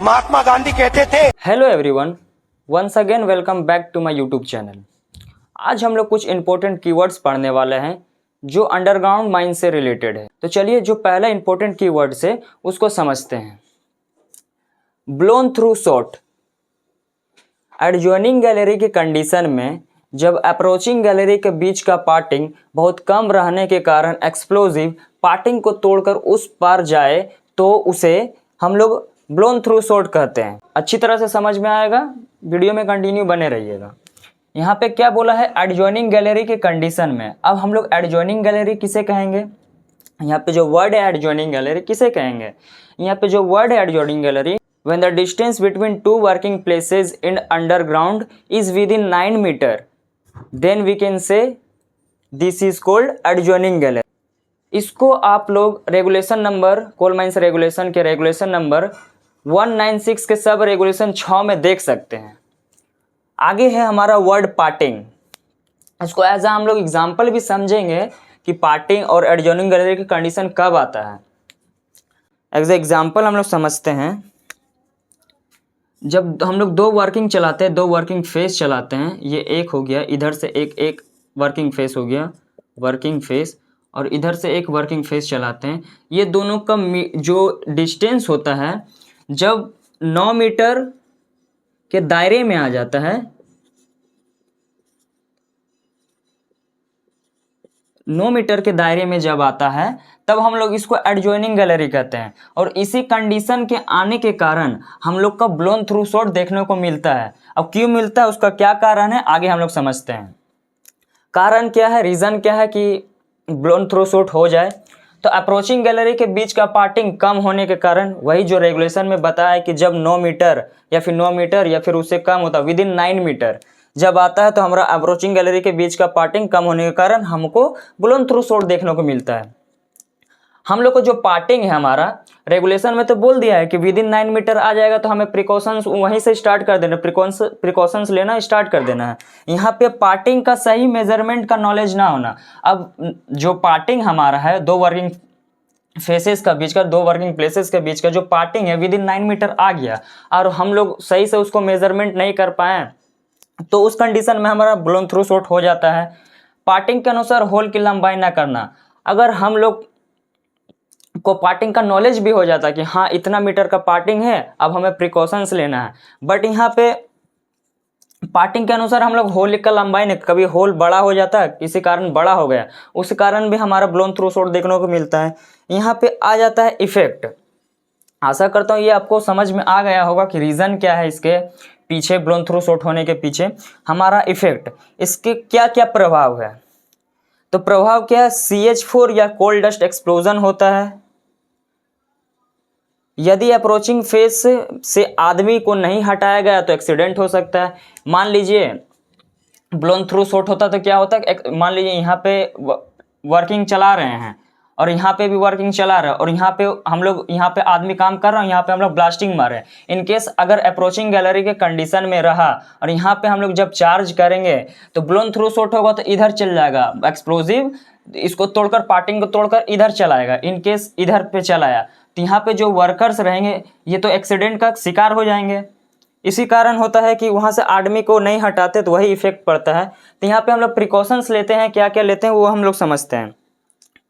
महात्मा गांधी कहते थे। Hello everyone, once again welcome back to my YouTube channel. आज हम लोग कुछ इंपॉर्टेंट कीवर्ड्स पढ़ने वाले हैं जो अंडरग्राउंड माइन से रिलेटेड है। तो चलिए जो पहला इंपॉर्टेंट कीवर्ड है उसको समझते हैं। Blown through shot. Adjoining gallery की कंडीशन में जब अप्रोचिंग गैलरी के बीच का पार्टिंग बहुत कम रहने के कारण एक्सप्लोजिव पार्टिंग को तोड़कर उस पार जाए तो उसे हम लोग ब्लोन थ्रू शॉट कहते हैं। अच्छी तरह से समझ में आएगा, वीडियो में कंटिन्यू बने रहिएगा। यहाँ पे क्या बोला है, एडजॉइनिंग गैलरी के कंडीशन में। अब हम लोग एडजॉइनिंग गैलरी किसे कहेंगे, यहाँ पे जो वर्ड है एडजॉइनिंग गैलरी किसे कहेंगे, यहाँ पे जो वर्ड है adjoining gallery, when the distance between two working places in underground is within 9 meter, then we can say this is called adjoining gallery। इसको आप लोग regulation number, coal mines regulation के रेगुलेशन नंबर 196 के sub regulation 6 में देख सकते हैं। आगे है हमारा वर्ड पार्टिंग। इसको एज हम लोग एग्जाम्पल भी समझेंगे कि पार्टिंग और एडजॉइनिंग गैलरी की कंडीशन कब आता है। एज एग्जाम्पल हम लोग समझते हैं, जब हम लोग दो वर्किंग चलाते हैं, दो वर्किंग फेस चलाते हैं, ये एक हो गया, इधर से एक वर्किंग फेस हो गया, वर्किंग फेस, और इधर से एक वर्किंग फेस चलाते हैं। ये दोनों का जो डिस्टेंस होता है जब 9 मीटर के दायरे में आ जाता है, 9 मीटर के दायरे में जब आता है तब हम लोग इसको एडजॉइनिंग गैलरी कहते हैं। और इसी कंडीशन के आने के कारण हम लोग का ब्लोन थ्रू शॉट देखने को मिलता है। अब क्यों मिलता है, उसका क्या कारण है, आगे हम लोग समझते हैं। कारण क्या है, रीज़न क्या है कि ब्लोन थ्रू शॉट हो जाए, तो अप्रोचिंग गैलरी के बीच का पार्टिंग कम होने के कारण, वही जो रेगुलेशन में बताया है कि जब 9 मीटर या फिर 9 मीटर या फिर उससे कम होता है, विद इन 9 मीटर जब आता है तो हमारा अप्रोचिंग गैलरी के बीच का पार्टिंग कम होने के कारण हमको ब्लोन थ्रू शॉट देखने को मिलता है। हम लोग को जो पार्टिंग है हमारा रेगुलेशन में तो बोल दिया है कि विद इन 9 मीटर आ जाएगा तो हमें प्रिकॉशंस वहीं से स्टार्ट कर देना, प्रिकॉशंस लेना स्टार्ट कर देना है। यहाँ पे पार्टिंग का सही मेजरमेंट का नॉलेज ना होना। अब जो पार्टिंग हमारा है दो वर्किंग फेसेस का बीच का, दो वर्किंग प्लेसेस के बीच का जो पार्टिंग है विद इन 9 मीटर आ गया और हम लोग सही से उसको मेजरमेंट नहीं कर पाए, तो उस कंडीशन में हमारा ब्लोन थ्रू शॉट हो जाता है। पार्टिंग के अनुसार होल की लंबाई ना करना। अगर हम लोग को पार्टिंग का नॉलेज भी हो जाता है कि हाँ इतना मीटर का पार्टिंग है, अब हमें प्रिकॉशंस लेना है, बट यहाँ पे पार्टिंग के अनुसार हम लोग होल का लंबाई नहीं, कभी होल बड़ा हो जाता है, किसी कारण बड़ा हो गया, उस कारण भी हमारा ब्लोन थ्रू शॉट देखने को मिलता है। यहाँ पे आ जाता है इफेक्ट। आशा करता हूँ ये आपको समझ में आ गया होगा कि रीज़न क्या है इसके पीछे, ब्लोन थ्रू शॉट होने के पीछे हमारा इफेक्ट, इसके क्या क्या प्रभाव है। तो प्रभाव क्या है, CH4 या कोल डस्ट एक्सप्लोजन होता है। यदि अप्रोचिंग फेस से आदमी को नहीं हटाया गया तो एक्सीडेंट हो सकता है। मान लीजिए ब्लोन थ्रू शॉट होता तो क्या होता है, मान लीजिए यहाँ पे वर्किंग चला रहे हैं और यहाँ पे भी वर्किंग चला रहा है और यहाँ पे हम लोग, यहाँ पे आदमी काम कर रहा है, यहाँ पे हम लोग ब्लास्टिंग मारे हैं। इन केस अगर अप्रोचिंग गैलरी के कंडीशन में रहा और यहाँ पे हम लोग जब चार्ज करेंगे तो ब्लोन थ्रू शॉट होगा तो इधर चल जाएगा एक्सप्लोजिव, इसको तोड़कर पार्टिंग को तोड़कर इधर चलाएगा। इन केस इधर पे चलाया तो यहाँ पे जो वर्कर्स रहेंगे ये तो एक्सीडेंट का शिकार हो जाएंगे। इसी कारण होता है कि वहाँ से आदमी को नहीं हटाते तो वही इफेक्ट पड़ता है। तो यहाँ पे हम लोग प्रिकॉशंस लेते हैं, क्या क्या लेते हैं वो हम लोग समझते हैं।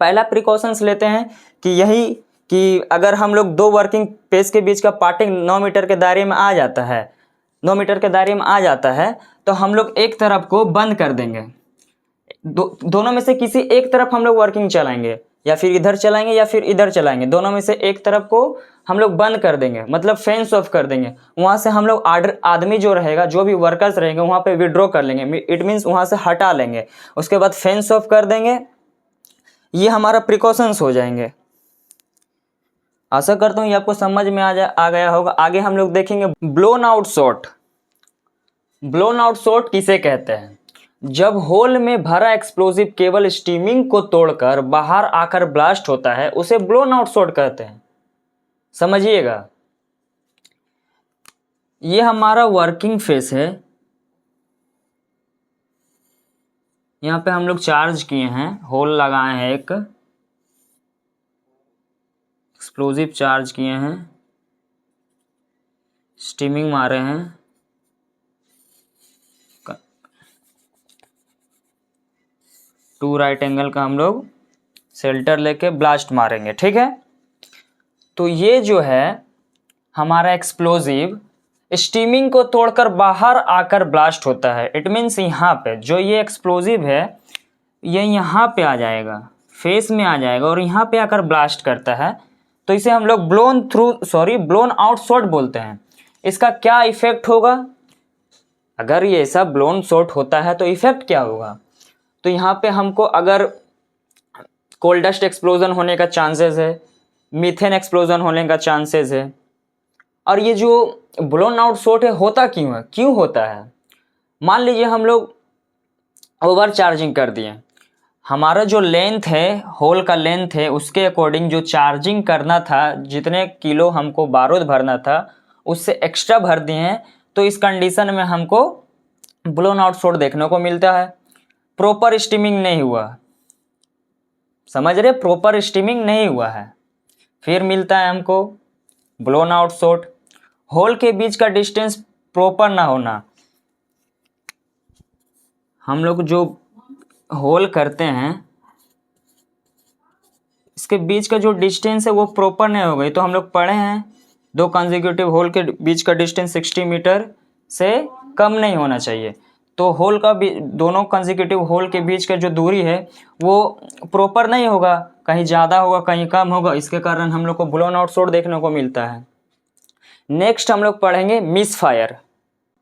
पहला प्रिकॉशंस लेते हैं कि यही कि अगर हम लोग दो वर्किंग पेज के बीच का पार्टिंग 9 मीटर के दायरे में आ जाता है, 9 मीटर के दायरे में आ जाता है तो हम लोग एक तरफ को बंद कर देंगे। दोनों में से किसी एक तरफ हम लोग वर्किंग चलाएंगे, या फिर इधर चलाएंगे या फिर इधर चलाएंगे, दोनों में से एक तरफ को हम लोग बंद कर देंगे, मतलब फेंस ऑफ कर देंगे। वहाँ से हम लोग आदमी जो रहेगा, जो भी वर्कर्स रहेंगे वहाँ पे विड्रॉ कर लेंगे, इट मीन्स वहाँ से हटा लेंगे। उसके बाद फेंस ऑफ कर देंगे। ये हमारा प्रिकॉशंस हो जाएंगे। आशा करता हूँ ये आपको समझ में आ गया होगा। आगे हम लोग देखेंगे blown out shot. Blown out shot किसे कहते हैं, जब होल में भरा एक्सप्लोजिव केवल स्टीमिंग को तोड़कर बाहर आकर ब्लास्ट होता है उसे ब्लोन आउट शॉट कहते हैं। समझिएगा, ये हमारा वर्किंग फेस है। यहाँ पे हम लोग चार्ज किए हैं, होल लगाए हैं, एक एक्सप्लोजिव चार्ज किए हैं। स्टीमिंग मारे हैं, टू राइट एंगल का हम लोग शेल्टर लेके ब्लास्ट मारेंगे, ठीक है। तो ये जो है हमारा एक्सप्लोजिव स्टीमिंग को तोड़कर बाहर आकर ब्लास्ट होता है। इट मीन्स यहाँ पे जो ये एक्सप्लोजिव है ये यहाँ पे आ जाएगा, फेस में आ जाएगा और यहाँ पे आकर ब्लास्ट करता है। तो इसे हम लोग ब्लोन आउट शॉट बोलते हैं। इसका क्या इफेक्ट होगा? अगर ये ऐसा ब्लोन शॉट होता है तो इफेक्ट क्या होगा? तो यहाँ पे हमको अगर कोल डस्ट एक्सप्लोजन होने का चांसेस है, मीथेन एक्सप्लोजन होने का चांसेस है। और ये जो ब्लोन आउट शॉट है होता क्यों है, क्यों होता है? मान लीजिए हम लोग ओवर चार्जिंग कर दिए, हमारा जो लेंथ है, होल का लेंथ है, उसके अकॉर्डिंग जो चार्जिंग करना था, जितने किलो हमको बारूद भरना था उससे एक्स्ट्रा भर दिए हैं, तो इस कंडीशन में हमको ब्लोन आउट शॉट देखने को मिलता है। प्रॉपर स्टीमिंग नहीं हुआ, समझ रहे? प्रॉपर स्टीमिंग नहीं हुआ है, फिर मिलता है हमको ब्लोन आउट शॉट। होल के बीच का डिस्टेंस प्रॉपर ना होना, हम लोग जो होल करते हैं इसके बीच का जो डिस्टेंस है वो प्रॉपर नहीं हो गई। तो हम लोग पढ़े हैं 2 कंसेक्यूटिव होल के बीच का डिस्टेंस 60 मीटर से कम नहीं होना चाहिए। तो होल का दोनों कंसेक्यूटिव होल के बीच का जो दूरी है वो प्रॉपर नहीं होगा, कहीं ज़्यादा होगा कहीं कम होगा, इसके कारण हम लोग को ब्लोन आउट शॉट देखने को मिलता है। नेक्स्ट हम लोग पढ़ेंगे मिस फायर।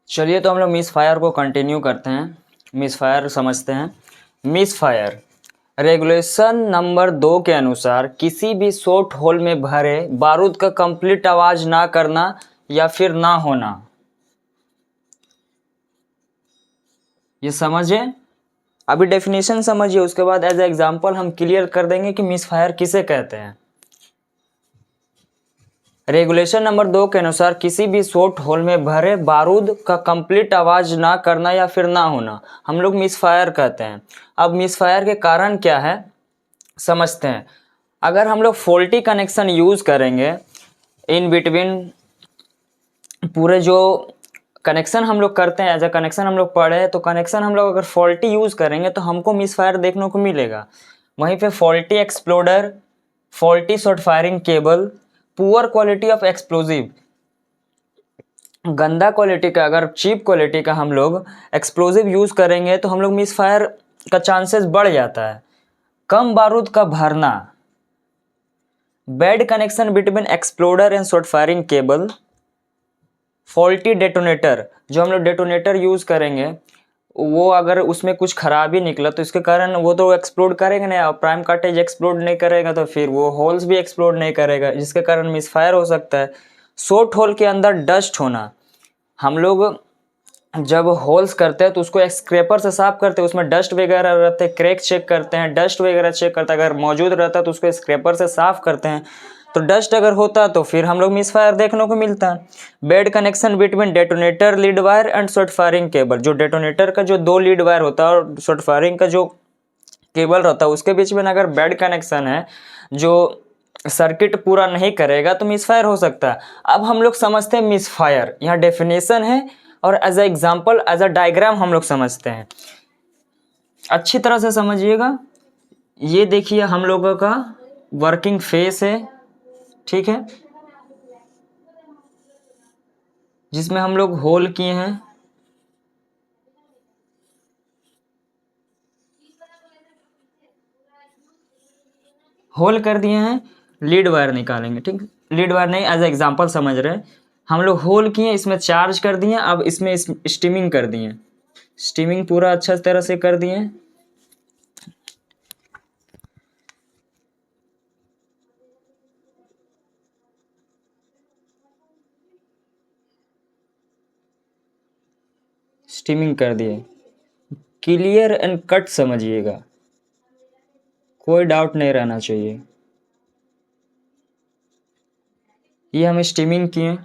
चलिए तो हम लोग मिस फायर को कंटिन्यू करते हैं, मिस फायर समझते हैं। मिस फायर रेगुलेशन नंबर 2 के अनुसार किसी भी शॉट होल में भरे बारूद का कंप्लीट आवाज ना करना या फिर ना होना। ये समझे, अभी डेफिनेशन समझिए, उसके बाद एज ए एग्जांपल हम क्लियर कर देंगे कि मिस फायर किसे कहते हैं। रेगुलेशन नंबर 2 के अनुसार किसी भी शॉट होल में भरे बारूद का कंप्लीट आवाज ना करना या फिर ना होना हम लोग मिस फायर कहते हैं। अब मिस फायर के कारण क्या है समझते हैं। अगर हम लोग फॉल्टी कनेक्शन यूज़ करेंगे इन बिटवीन, पूरे जो कनेक्शन हम लोग करते हैं एज अ कनेक्शन हम लोग पढ़े, तो कनेक्शन हम लोग अगर फॉल्टी यूज़ करेंगे तो हमको मिस फायर देखने को मिलेगा। वहीं पे faulty exploder, faulty short firing cable, poor quality of explosive, गंदा क्वालिटी का, अगर चीप क्वालिटी का हम लोग एक्सप्लोजिव यूज़ करेंगे तो हम लोग मिस फायर का चांसेस बढ़ जाता है। कम बारूद का भरना, bad connection between exploder and short firing cable, faulty detonator, जो हम लोग डेटोनेटर यूज़ करेंगे वो अगर उसमें कुछ खराबी निकला तो इसके कारण वो तो एक्सप्लोड करेगा नहीं, और प्राइम कार्टेज एक्सप्लोड नहीं करेगा तो फिर वो होल्स भी एक्सप्लोड नहीं करेगा, जिसके कारण मिसफायर हो सकता है। शॉर्ट होल के अंदर डस्ट होना, हम लोग जब होल्स करते हैं तो उसको एक स्क्रैपर से साफ करते हैं, उसमें डस्ट वगैरह रहते हैं, क्रैक चेक करते हैं, डस्ट वगैरह चेक करते हैं, अगर मौजूद रहता है तो उसको स्क्रैपर से साफ करते हैं। तो डस्ट अगर होता तो फिर हम लोग मिस फायर देखने को मिलता है। Bed connection between detonator lead wire and short firing cable, जो डेटोनेटर का जो 2 लीड वायर होता है और शॉर्ट फायरिंग का जो केबल रहता है उसके बीच में अगर बेड कनेक्शन है जो सर्किट पूरा नहीं करेगा तो मिस फायर हो सकता है। अब हम लोग समझते हैं मिस फायर, यहाँ डेफिनेशन है और as a example as a diagram हम लोग समझते हैं। अच्छी तरह से समझिएगा। ये देखिए हम लोगों का वर्किंग फेस है, ठीक है, जिसमें हम लोग होल किए हैं। होल कर दिए हैं, लीड वायर निकालेंगे, ठीक, लीड वायर नहीं एज एग्जांपल समझ रहे हैं। हम लोग होल किए, इसमें चार्ज कर दिए, अब इसमें स्टीमिंग कर दिए, स्टीमिंग पूरा अच्छा तरह से कर दिए। स्टीमिंग कर दिए, क्लियर एंड कट समझिएगा, कोई डाउट नहीं रहना चाहिए। ये हम स्टीमिंग किए,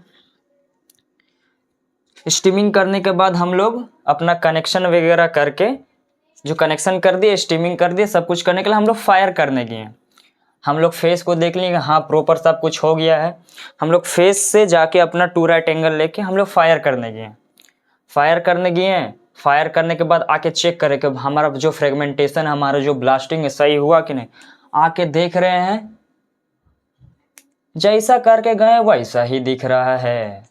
स्टीमिंग करने के बाद हम लोग अपना कनेक्शन वगैरह करके, जो कनेक्शन कर दिए, स्टीमिंग कर दिए, सब कुछ करने के लिए हम लोग फायर करने गए। हम लोग फेस को देख लेंगे, हाँ प्रॉपर सब कुछ हो गया है। हम लोग फेस से जाके अपना 2 राइट एंगल लेके हम लोग फायर करने गए। फायर करने के बाद आके चेक करें कि हमारा जो फ्रेगमेंटेशन, हमारा जो ब्लास्टिंग है सही हुआ कि नहीं। आके देख रहे हैं, जैसा करके गए वैसा ही दिख रहा है,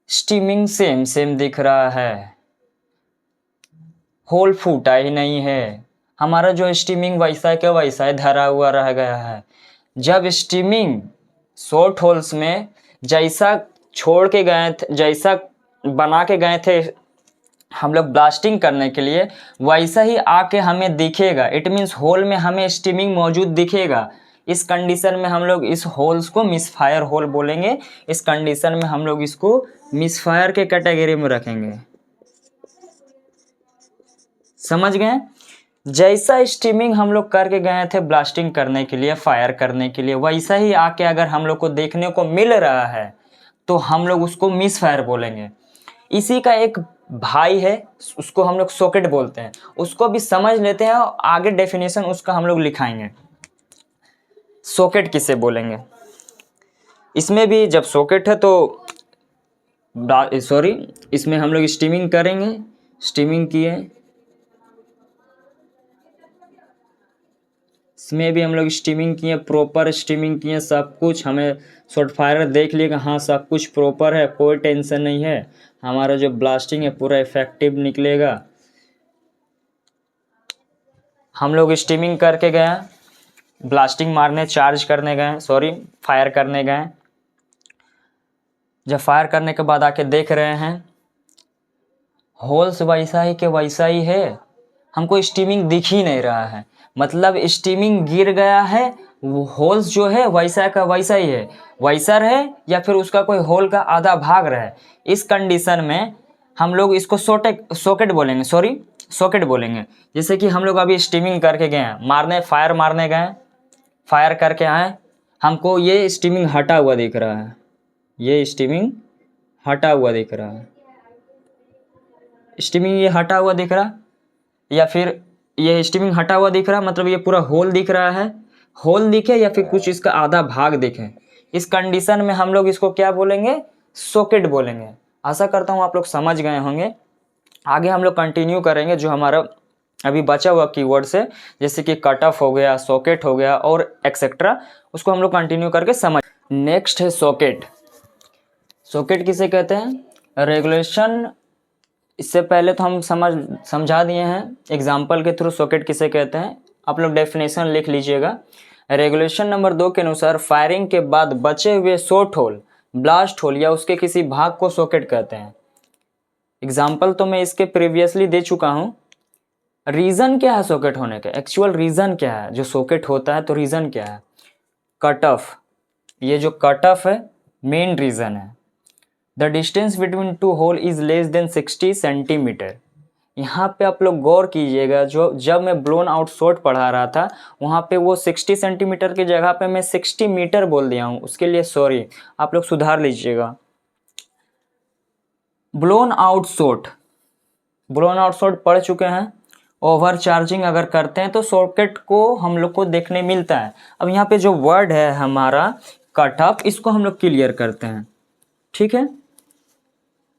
स्टीमिंग सेम सेम दिख रहा है, होल फूटा ही नहीं है। हमारा जो स्टीमिंग वैसा के वैसा ही धरा हुआ रह गया है। जब स्टीमिंग शॉर्ट होल्स में जैसा छोड़ के गए थे, जैसा बना के गए थे हम लोग ब्लास्टिंग करने के लिए, वैसा ही आके हमें दिखेगा। इट मीन्स होल में हमें स्टीमिंग मौजूद दिखेगा। इस कंडीशन में हम लोग इस होल्स को मिसफायर होल बोलेंगे। इस कंडीशन में हम लोग इसको मिसफायर के कैटेगरी में रखेंगे। समझ गए? जैसा स्टीमिंग हम लोग करके गए थे ब्लास्टिंग करने के लिए, फायर करने के लिए, वैसा ही आके अगर हम लोग को देखने को मिल रहा है तो हम लोग उसको मिसफायर बोलेंगे। इसी का एक भाई है, उसको हम लोग सॉकेट बोलते हैं। उसको भी समझ लेते हैं और आगे डेफिनेशन उसका हम लोग लिखाएंगे। सॉकेट किसे बोलेंगे? इसमें भी जब सॉकेट है तो इसमें हम लोग स्टीमिंग करेंगे। स्टीमिंग किए, इसमें भी हम लोग स्टीमिंग किए, प्रॉपर स्टीमिंग किए, सब कुछ हमें शॉर्ट फायर देख लिएगा, हाँ सब कुछ प्रॉपर है, कोई टेंशन नहीं है, हमारा जो ब्लास्टिंग है पूरा इफेक्टिव निकलेगा। हम लोग स्टीमिंग करके गए, ब्लास्टिंग मारने, चार्ज करने गए, फायर करने गए। जब फायर करने के बाद आके देख रहे हैं होल्स वैसा ही के वैसा ही है, हमको स्टीमिंग दिख ही नहीं रहा है। मतलब स्टीमिंग गिर गया है, वो होल्स जो है वैसा का वैसा ही है, वैसा रहे या फिर उसका कोई होल का आधा भाग रहे। इस कंडीशन में हम लोग इसको सॉकेट बोलेंगे। जैसे कि हम लोग अभी स्टीमिंग करके गए हैं, फायर मारने गए, फायर करके आए, हमको ये स्टीमिंग हटा हुआ दिख रहा है, ये स्टीमिंग हटा हुआ दिख रहा है, स्टीमिंग ये हटा हुआ दिख रहा, या फिर ये स्टीमिंग हटा हुआ दिख रहा, मतलब ये पूरा होल दिख रहा है। होल दिखे या फिर कुछ इसका आधा भाग दिखे, इस कंडीशन में हम लोग इसको क्या बोलेंगे? सॉकेट बोलेंगे। आशा करता हूँ आप लोग समझ गए होंगे। आगे हम लोग कंटिन्यू करेंगे जो हमारा अभी बचा हुआ कीवर्ड्स है, जैसे कि कट ऑफ हो गया, सॉकेट हो गया और एक्सेट्रा, उसको हम लोग कंटिन्यू करके समझ। नेक्स्ट है सॉकेट। सॉकेट किसे कहते हैं? रेगुलेशन इससे पहले तो हम समझा दिए हैं एग्जाम्पल के थ्रू सॉकेट किसे कहते हैं। आप लोग डेफिनेशन लिख लीजिएगा। रेगुलेशन नंबर 2 के अनुसार फायरिंग के बाद बचे हुए शॉर्ट होल, ब्लास्ट होल या उसके किसी भाग को सॉकेट कहते हैं। एग्जाम्पल तो मैं इसके प्रीवियसली दे चुका हूँ। रीज़न क्या है सॉकेट होने का? एक्चुअल रीज़न क्या है जो सॉकेट होता है? तो रीज़न क्या है? Cut off. ये जो कट ऑफ है मेन रीज़न है। The distance between two hole is less than 60 centimetre. यहाँ पे आप लोग गौर कीजिएगा, जो जब मैं ब्लोन आउट शॉट पढ़ा रहा था वहाँ पे वो 60 सेंटीमीटर की जगह पे मैं 60 मीटर बोल दिया हूँ, उसके लिए सॉरी, आप लोग सुधार लीजिएगा। ब्लोन आउट शॉट पढ़ चुके हैं। ओवर चार्जिंग अगर करते हैं तो सॉकेट को हम लोग को देखने मिलता है। अब यहाँ पे जो वर्ड है हमारा कट ऑफ, इसको हम लोग क्लियर करते हैं, ठीक है।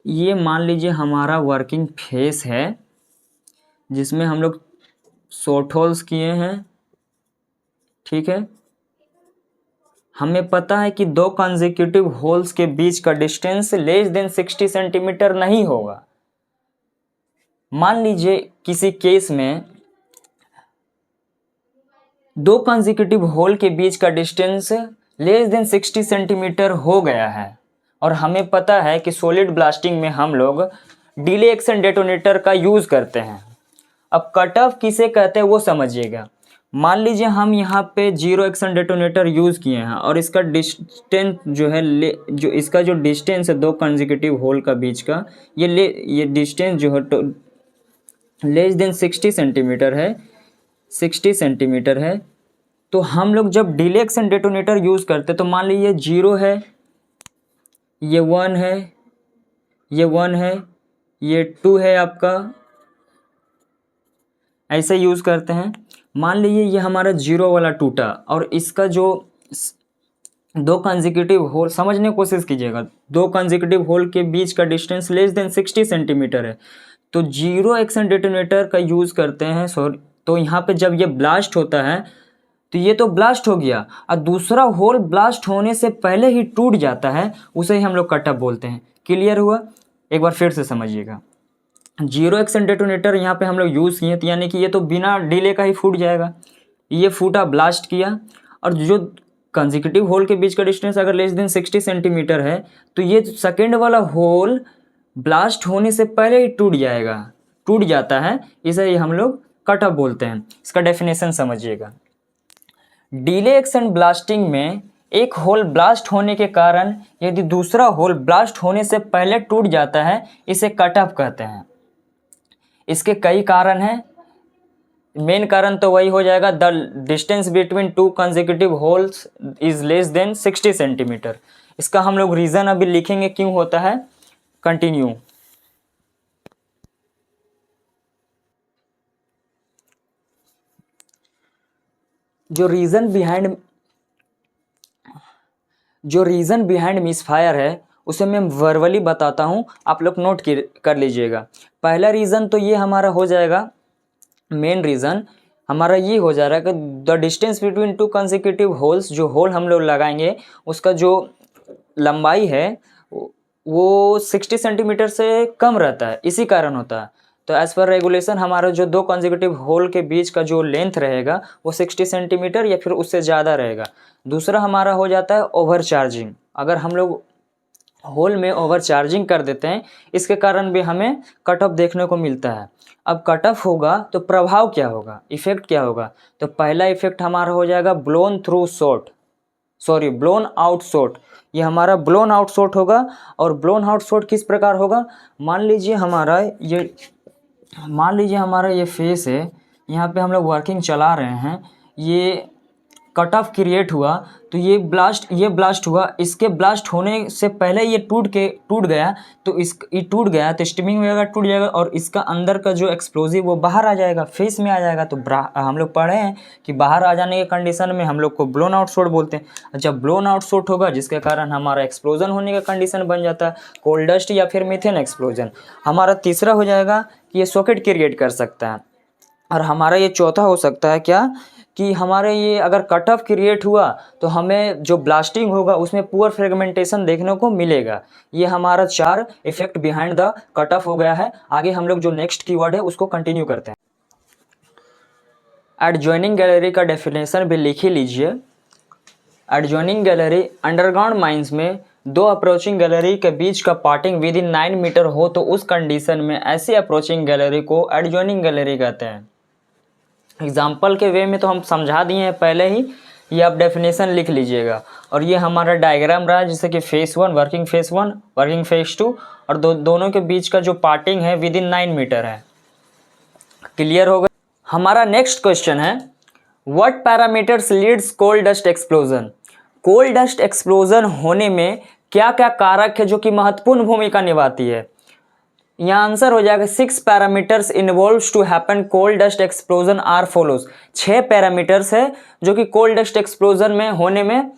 ये मान लीजिए हमारा वर्किंग फेस है जिसमें हम लोग शॉर्ट होल्स किए हैं, ठीक है। हमें पता है कि 2 कंसेक्यूटिव होल्स के बीच का डिस्टेंस लेस देन 60 सेंटीमीटर नहीं होगा। मान लीजिए किसी केस में 2 कंसेक्यूटिव होल के बीच का डिस्टेंस लेस देन 60 सेंटीमीटर हो गया है और हमें पता है कि सॉलिड ब्लास्टिंग में हम लोग डिले एक्शन डेटोनेटर का यूज़ करते हैं। अब कट ऑफ किसे कहते हैं वो समझिएगा। मान लीजिए हम यहाँ पे 0 एक्शन डेटोनेटर यूज़ किए हैं और इसका डिस्टेंस जो है जो इसका जो डिस्टेंस है 2 कंसेक्यूटिव होल का बीच का, ये डिस्टेंस जो है लेस देन 60 सेंटीमीटर है, 60 सेंटीमीटर है। तो हम लोग जब डिले एक्शन डेटोनेटर यूज़ करते तो मान लीजिए 0 है, ये 1 है, ये 1 है, ये 2 है आपका, ऐसे यूज़ करते हैं। मान लीजिए ये हमारा 0 वाला टूटा और इसका जो दो कंसेक्यूटिव होल, समझने की कोशिश कीजिएगा, दो कंसेक्यूटिव होल के बीच का डिस्टेंस लेस देन 60 सेंटीमीटर है, तो 0 एक्शन डेटोनेटर का यूज़ करते हैं। सॉरी, तो यहाँ पे जब ये ब्लास्ट होता है तो ये तो ब्लास्ट हो गया और दूसरा होल ब्लास्ट होने से पहले ही टूट जाता है, उसे ही हम लोग कट ऑफ बोलते हैं। क्लियर हुआ? एक बार फिर से समझिएगा। 0 एक्शन डेटोनेटर यहाँ पे हम लोग यूज़ किए, तो यानी कि ये तो बिना डिले का ही फूट जाएगा। ये फूटा, ब्लास्ट किया, और जो कंसेक्यूटिव होल के बीच का डिस्टेंस अगर लेस देन 60 सेंटीमीटर है तो ये सेकेंड वाला होल ब्लास्ट होने से पहले ही टूट जाएगा, टूट जाता है, इसे ही हम लोग कट ऑफ बोलते हैं। इसका डेफिनेशन समझिएगा। डिले एक्शन ब्लास्टिंग में एक होल ब्लास्ट होने के कारण यदि दूसरा होल ब्लास्ट होने से पहले टूट जाता है, इसे कट ऑफ कहते हैं। इसके कई कारण हैं। मेन कारण तो वही हो जाएगा, the distance between to consecutive holes is less than 60 centimetre. इसका हम लोग रीज़न अभी लिखेंगे क्यों होता है। कंटिन्यू। जो रीज़न बिहाइंड मिसफायर है उसे मैं वर्बली बताता हूँ, आप लोग नोट कर लीजिएगा। पहला रीज़न तो ये हमारा हो जाएगा, मेन रीज़न हमारा ये हो जा रहा है कि the distance between to consecutive holes, जो होल हम लोग लगाएंगे उसका जो लंबाई है वो 60 सेंटीमीटर से कम रहता है, इसी कारण होता है। तो एज़ पर रेगुलेशन हमारा जो दो कंसेक्यूटिव होल के बीच का जो लेंथ रहेगा वो 60 सेंटीमीटर या फिर उससे ज़्यादा रहेगा। दूसरा हमारा हो जाता है ओवर चार्जिंग। अगर हम लोग होल में ओवर चार्जिंग कर देते हैं, इसके कारण भी हमें कट ऑफ देखने को मिलता है। अब कट ऑफ होगा तो प्रभाव क्या होगा, इफेक्ट क्या होगा? तो पहला इफेक्ट हमारा हो जाएगा ब्लोन आउट शॉट। ये हमारा ब्लोन आउट शॉट होगा। और ब्लोन आउट शॉट किस प्रकार होगा? मान लीजिए हमारा ये फेस है, यहाँ पे हम लोग वर्किंग चला रहे हैं, ये कट ऑफ क्रिएट हुआ तो ये ब्लास्ट हुआ। इसके ब्लास्ट होने से पहले ये टूट गया, तो ये टूट गया तो स्टीमिंग वगैरह टूट जाएगा और इसका अंदर का जो एक्सप्लोजिव वो बाहर आ जाएगा, फेस में आ जाएगा। तो हम लोग पढ़े हैं कि बाहर आ जाने के कंडीशन में हम लोग को ब्लोन आउट शॉट बोलते हैं। जब ब्लोन आउट शॉट होगा जिसके कारण हमारा एक्सप्लोजन होने का कंडीशन बन जाता है, कोल डस्ट या फिर मीथेन एक्सप्लोजन। हमारा तीसरा हो जाएगा कि ये सॉकेट क्रिएट कर सकता है। और हमारा ये चौथा हो सकता है क्या कि हमारे ये अगर कट ऑफ क्रिएट हुआ तो हमें जो ब्लास्टिंग होगा उसमें पुअर फ्रेगमेंटेशन देखने को मिलेगा। ये हमारा 4 effect behind the cut off हो गया है। आगे हम लोग जो नेक्स्ट कीवर्ड है उसको कंटिन्यू करते हैं। एडजॉइनिंग गैलरी का डेफिनेशन भी लिख ही लीजिए। एडजॉइनिंग गैलरी अंडरग्राउंड माइंस में दो अप्रोचिंग गैलरी के बीच का पार्टिंग विद इन 9 मीटर हो तो उस कंडीशन में ऐसी अप्रोचिंग गैलरी को एडजॉइनिंग गैलरी कहते हैं। एग्जाम्पल के वे में तो हम समझा दिए हैं पहले ही, ये आप डेफिनेशन लिख लीजिएगा। और ये हमारा डायग्राम रहा जैसे कि face 1 working face 1, working face 2, और दोनों के बीच का जो पार्टिंग है विद इन 9 मीटर है। क्लियर हो गया? हमारा नेक्स्ट क्वेश्चन है, what parameters leads coal dust explosion. Coal dust explosion होने में क्या क्या कारक है जो कि महत्वपूर्ण भूमिका निभाती है? यहाँ आंसर हो जाएगा 6 parameters involves to happen coal dust explosion are follows. 6 parameters है जो कि कोल डस्ट एक्सप्लोजन में होने में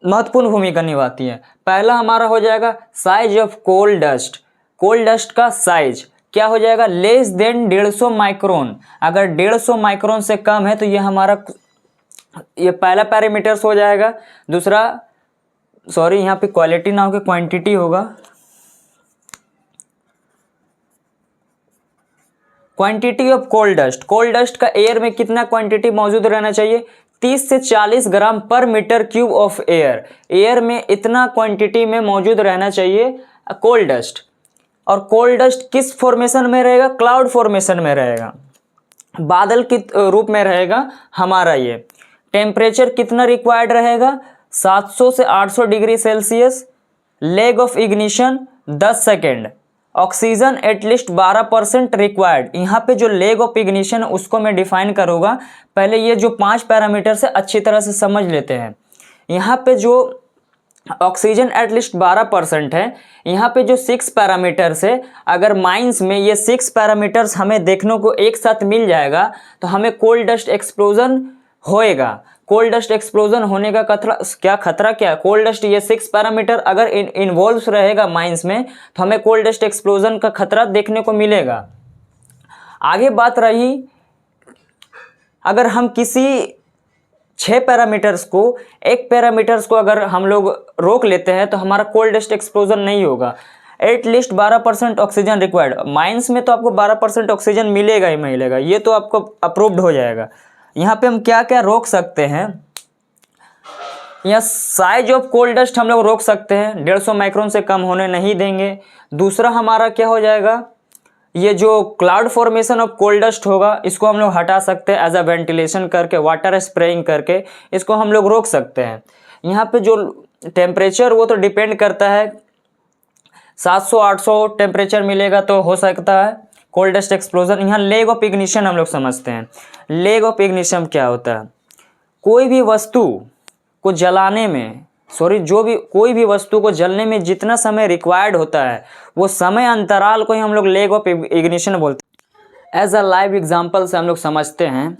महत्वपूर्ण भूमिका निभाती है। पहला हमारा हो जाएगा size of coal dust. Coal dust का साइज क्या हो जाएगा? Less than 150 micron. अगर 150 माइक्रोन से कम है तो ये पहला पैरामीटर्स हो जाएगा। दूसरा, सॉरी यहाँ पे क्वालिटी ना होकर क्वांटिटी होगा। Quantity of coal dust. Coal dust का एयर में कितना क्वांटिटी मौजूद रहना चाहिए? 30 से 40 gram per metre cube of air. Air में इतना क्वांटिटी में मौजूद रहना चाहिए कोल डस्ट। और कोल डस्ट किस फॉर्मेशन में रहेगा? क्लाउड फॉर्मेशन में रहेगा, बादल के रूप में रहेगा हमारा ये। टेम्परेचर कितना रिक्वायर्ड रहेगा? 700 से 800 degree Celsius. Leg of ignition 10 second. Oxygen at least 12% required. यहाँ पे जो लेग ऑफ इग्निशन उसको मैं डिफाइन करूँगा। पहले ये जो 5 पैरामीटर से अच्छी तरह से समझ लेते हैं। यहाँ पे जो ऑक्सीजन एटलीस्ट 12% है। यहाँ पे जो 6 पैरामीटर्स है, अगर माइंस में ये 6 पैरामीटर्स हमें देखने को एक साथ मिल जाएगा तो हमें कोल डस्ट एक्सप्लोजन होएगा। कोल डस्ट एक्सप्लोजन होने का खतरा क्या है, कोल डस्ट ये 6 पैरामीटर अगर इन्वॉल्व रहेगा माइंस में तो हमें कोल डस्ट एक्सप्लोजन का खतरा देखने को मिलेगा। आगे बात रही, अगर हम किसी 6 पैरामीटर्स को, एक पैरामीटर्स को अगर हम लोग रोक लेते हैं तो हमारा कोल डस्ट एक्सप्लोजन नहीं होगा। एटलीस्ट 12% ऑक्सीजन रिक्वायर्ड, माइंस में तो आपको 12% ऑक्सीजन मिलेगा ही मिलेगा, ये तो आपको अप्रूव्ड हो जाएगा। यहाँ पे हम क्या क्या रोक सकते हैं, यहाँ साइज ऑफ कोल डस्ट हम लोग रोक सकते हैं, 150 माइक्रोन से कम होने नहीं देंगे। दूसरा हमारा क्या हो जाएगा, ये जो cloud formation of coal dust होगा इसको हम लोग हटा सकते हैं एज अ वेंटिलेशन करके, वाटर स्प्रेइंग करके इसको हम लोग रोक सकते हैं। यहाँ पे जो टेम्परेचर वो तो डिपेंड करता है, 700-800 टेम्परेचर मिलेगा तो हो सकता है कोल डस्ट एक्सप्लोजन। यहाँ लेग ऑफ इग्निशन हम लोग समझते हैं। लेग ऑफ इग्निशन क्या होता है, कोई भी वस्तु को जलाने में कोई भी वस्तु को जलने में जितना समय रिक्वायर्ड होता है वो समय अंतराल को ही हम लोग लेग ऑफ इग्निशन बोलते हैं। एज अ लाइव एग्जांपल से हम लोग समझते हैं,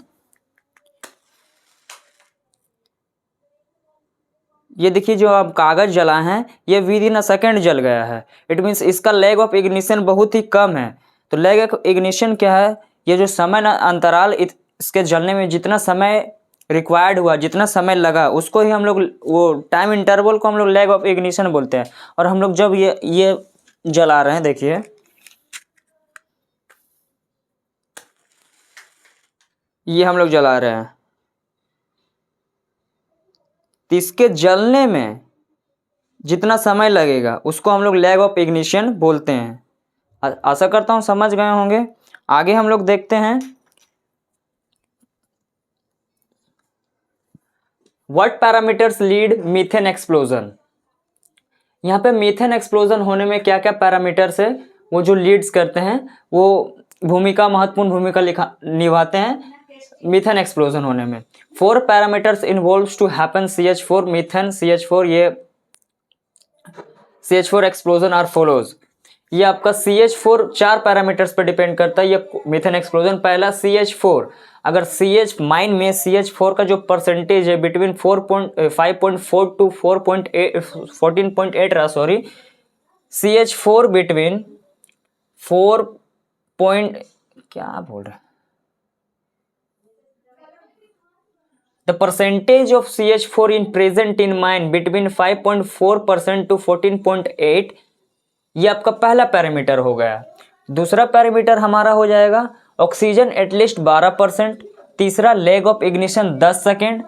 ये देखिए जो आप कागज जला है ये विद इन अ सेकेंड जल गया है, इट मीन्स इसका लेग ऑफ इग्निशन बहुत ही कम है। तो लेग ऑफ इग्निशन क्या है, ये जो समय अंतराल इसके जलने में जितना समय रिक्वायर्ड हुआ, जितना समय लगा, उसको ही हम लोग, वो टाइम इंटरवल को हम लोग लेग ऑफ इग्निशन बोलते हैं। और हम लोग जब ये जला रहे हैं, देखिए ये हम लोग जला रहे हैं, तो इसके जलने में जितना समय लगेगा उसको हम लोग लेग ऑफ इग्निशन बोलते हैं। आशा करता हूँ समझ गए होंगे। आगे हम लोग देखते हैं what parameters lead methane explosion. यहाँ पे मीथेन एक्सप्लोजन होने में क्या क्या पैरामीटर्स है वो जो लीड्स करते हैं, वो महत्वपूर्ण भूमिका निभाते हैं मीथेन एक्सप्लोजन होने में। 4 parameters involves to happen CH4 methane CH4, ये CH4 एक्सप्लोजन आर फॉलोज। ये आपका CH4 4 पैरामीटर्स पर डिपेंड करता है ये मीथेन एक्सप्लोजन। पहला CH4, अगर CH माइन में CH4 का जो परसेंटेज है बिटवीन 5.4 टू 14.8 रहा, सॉरी, CH4 बिटवीन 4 क्या बोल रहा है, the percentage of CH4 in present in mine between 5.4% to 14.8, ये आपका पहला पैरामीटर हो गया। दूसरा पैरामीटर हमारा हो जाएगा ऑक्सीजन एटलीस्ट 12%। तीसरा लेग ऑफ इग्निशन 10 सेकेंड,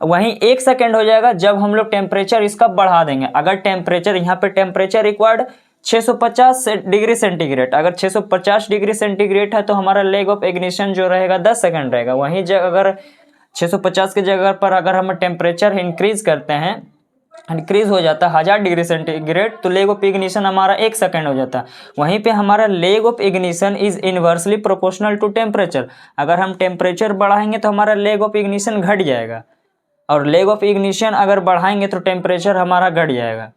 वहीं 1 सेकेंड हो जाएगा जब हम लोग टेम्परेचर इसका बढ़ा देंगे। अगर टेम्परेचर, यहाँ पे टेम्परेचर रिक्वायर्ड 650 डिग्री सेंटीग्रेड, अगर 650 डिग्री सेंटीग्रेड है तो हमारा लेग ऑफ इग्निशन जो रहेगा 10 सेकेंड रहेगा। वहीं अगर 650 की जगह पर अगर हम टेम्परेचर इंक्रीज करते हैं, इंक्रीज हो जाता है 1000 डिग्री सेंटीग्रेड, तो लेग ऑफ इग्निशन हमारा 1 सेकेंड हो जाता है। वहीं पे हमारा lag of ignition is inversely proportional to temperature. अगर हम टेम्परेचर बढ़ाएंगे तो हमारा लेग ऑफ इग्निशन घट जाएगा, और लेग ऑफ इग्निशन अगर बढ़ाएंगे तो टेम्परेचर हमारा घट जाएगा।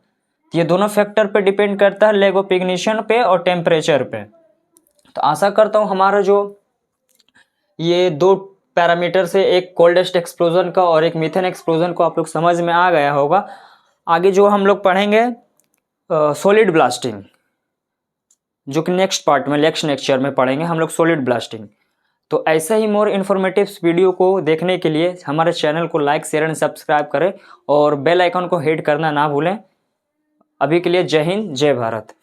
ये दोनों फैक्टर पे डिपेंड करता है, लेग ऑफ इग्निशन पे और टेम्परेचर पे। तो आशा करता हूँ हमारा जो ये 2 पैरामीटर से, एक कोल डस्ट एक्सप्लोजन का और एक मीथेन एक्सप्लोजन को आप लोग समझ में आ गया होगा। आगे जो हम लोग पढ़ेंगे सॉलिड ब्लास्टिंग, जो कि नेक्स्ट पार्ट में, नेक्स्ट लेक्चर में पढ़ेंगे हम लोग सॉलिड ब्लास्टिंग। तो ऐसा ही मोर इन्फॉर्मेटिव वीडियो को देखने के लिए हमारे चैनल को लाइक, शेयर एंड सब्सक्राइब करें और बेल आइकन को हिट करना ना भूलें। अभी के लिए जय हिंद, जय भारत।